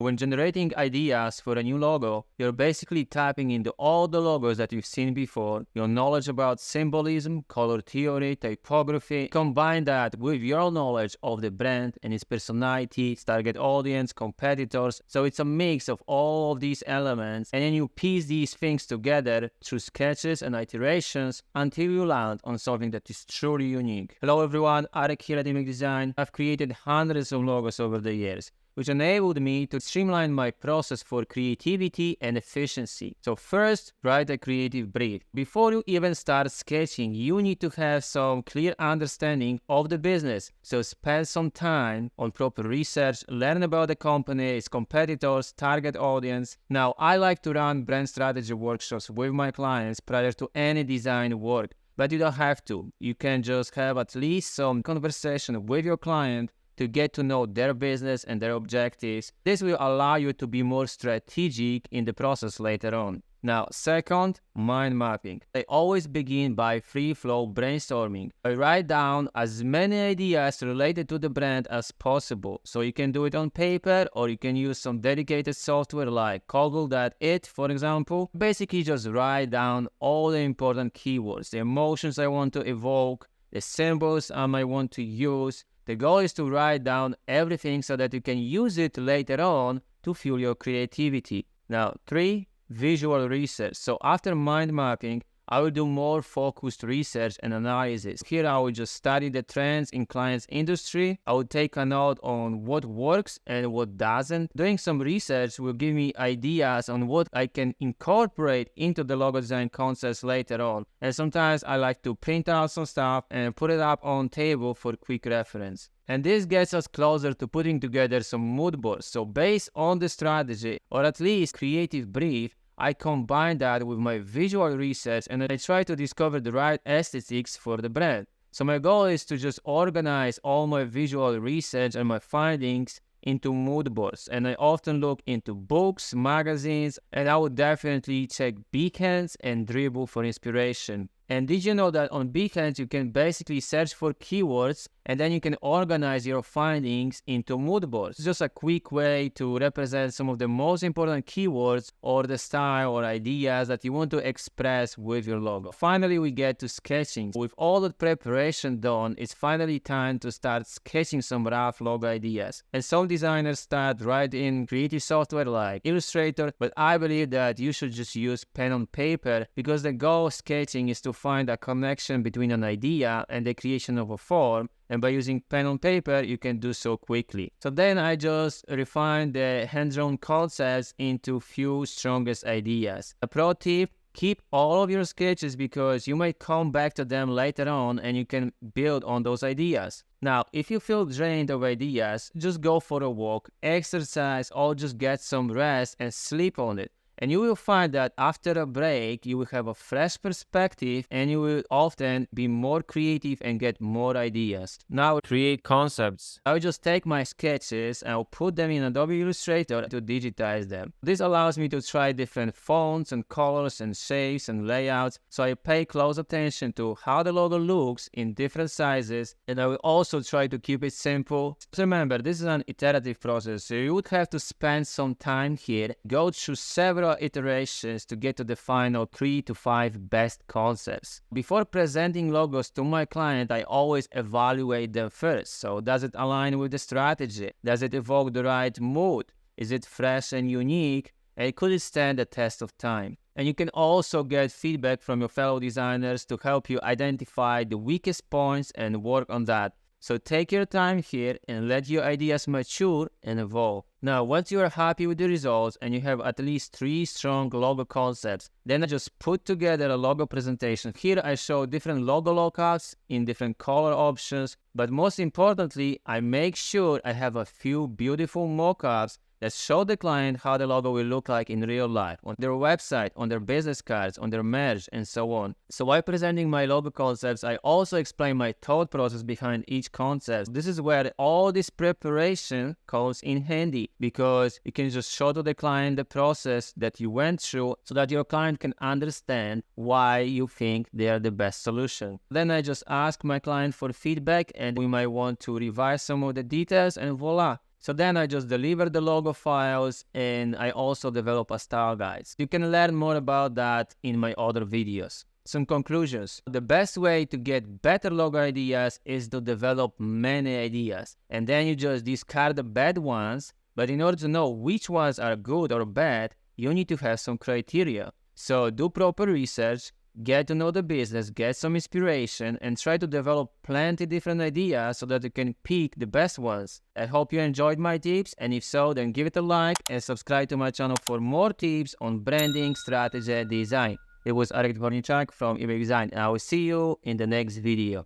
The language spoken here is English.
When generating ideas for a new logo, you're basically tapping into all the logos that you've seen before, your knowledge about symbolism, color theory, typography. Combine that with your knowledge of the brand and its personality, its target audience, competitors. So it's a mix of all of these elements, and then you piece these things together through sketches and iterations until you land on something that is truly unique. Hello everyone, Arek here at Digitizing. I've created hundreds of logos over the years, which enabled me to streamline my process for creativity and efficiency. So first, write a creative brief. Before you even start sketching, you need to have some clear understanding of the business. So spend some time on proper research, learn about the company, its competitors, target audience. Now, I like to run brand strategy workshops with my clients prior to any design work, but you don't have to. You can just have at least some conversation with your client to get to know their business and their objectives. This will allow you to be more strategic in the process later on. Now, second, mind mapping. I always begin by free flow brainstorming. I write down as many ideas related to the brand as possible. So you can do it on paper, or you can use some dedicated software like Google.it, for example. Basically just write down all the important keywords, the emotions I want to evoke, the symbols I might want to use. The goal is to write down everything so that you can use it later on to fuel your creativity. Now, 3, visual research. So after mind mapping, I will do more focused research and analysis. Here I will just study the trends in client's industry. I will take a note on what works and what doesn't. Doing some research will give me ideas on what I can incorporate into the logo design concepts later on. And sometimes I like to print out some stuff and put it up on table for quick reference. And this gets us closer to putting together some mood boards. So based on the strategy, or at least creative brief, I combine that with my visual research and I try to discover the right aesthetics for the brand. So my goal is to just organize all my visual research and my findings into mood boards. And I often look into books, magazines, and I would definitely check Behance and Dribbble for inspiration. And did you know that on Behance you can basically search for keywords and then you can organize your findings into mood boards? It's just a quick way to represent some of the most important keywords or the style or ideas that you want to express with your logo. Finally, we get to sketching. With all the preparation done, it's finally time to start sketching some rough logo ideas. And some designers start right in creative software like Illustrator, but I believe that you should just use pen on paper because the goal of sketching is to find a connection between an idea and the creation of a form, and by using pen on paper you can do so quickly. So then I just refine the hand-drawn concepts into few strongest ideas. A pro tip: keep all of your sketches because you might come back to them later on and you can build on those ideas. Now, if you feel drained of ideas, just go for a walk, exercise, or just get some rest and sleep on it. And you will find that after a break, you will have a fresh perspective and you will often be more creative and get more ideas. Now, create concepts. I will just take my sketches and I'll put them in Adobe Illustrator to digitize them. This allows me to try different fonts and colors and shapes and layouts. So I pay close attention to how the logo looks in different sizes, and I will also try to keep it simple. So remember, this is an iterative process, so you would have to spend some time here, go through several iterations to get to the final 3 to 5 best concepts. Before presenting logos to my client, I always evaluate them first. So does it align with the strategy? Does it evoke the right mood? Is it fresh and unique? And could it stand the test of time? And you can also get feedback from your fellow designers to help you identify the weakest points and work on that. So take your time here and let your ideas mature and evolve. Now, once you are happy with the results and you have at least 3 strong logo concepts, then I just put together a logo presentation. Here I show different logo lockups in different color options, but most importantly, I make sure I have a few beautiful mockups that show the client how the logo will look like in real life, on their website, on their business cards, on their merch, and so on. So while presenting my logo concepts, I also explain my thought process behind each concept. This is where all this preparation comes in handy, because you can just show to the client the process that you went through so that your client can understand why you think they are the best solution. Then I just ask my client for feedback and we might want to revise some of the details, and voila, So then I just deliver the logo files, and I also develop a style guides. You can learn more about that in my other videos. Some conclusions. The best way to get better logo ideas is to develop many ideas, and then you just discard the bad ones. But in order to know which ones are good or bad, you need to have some criteria. So do proper research, get to know the business, get some inspiration, and try to develop plenty different ideas so that you can pick the best ones. I hope you enjoyed my tips, and if so, then give it a like and subscribe to my channel for more tips on branding, strategy, and design. It was Arek Dvornichak from eBay Design, and I will see you in the next video.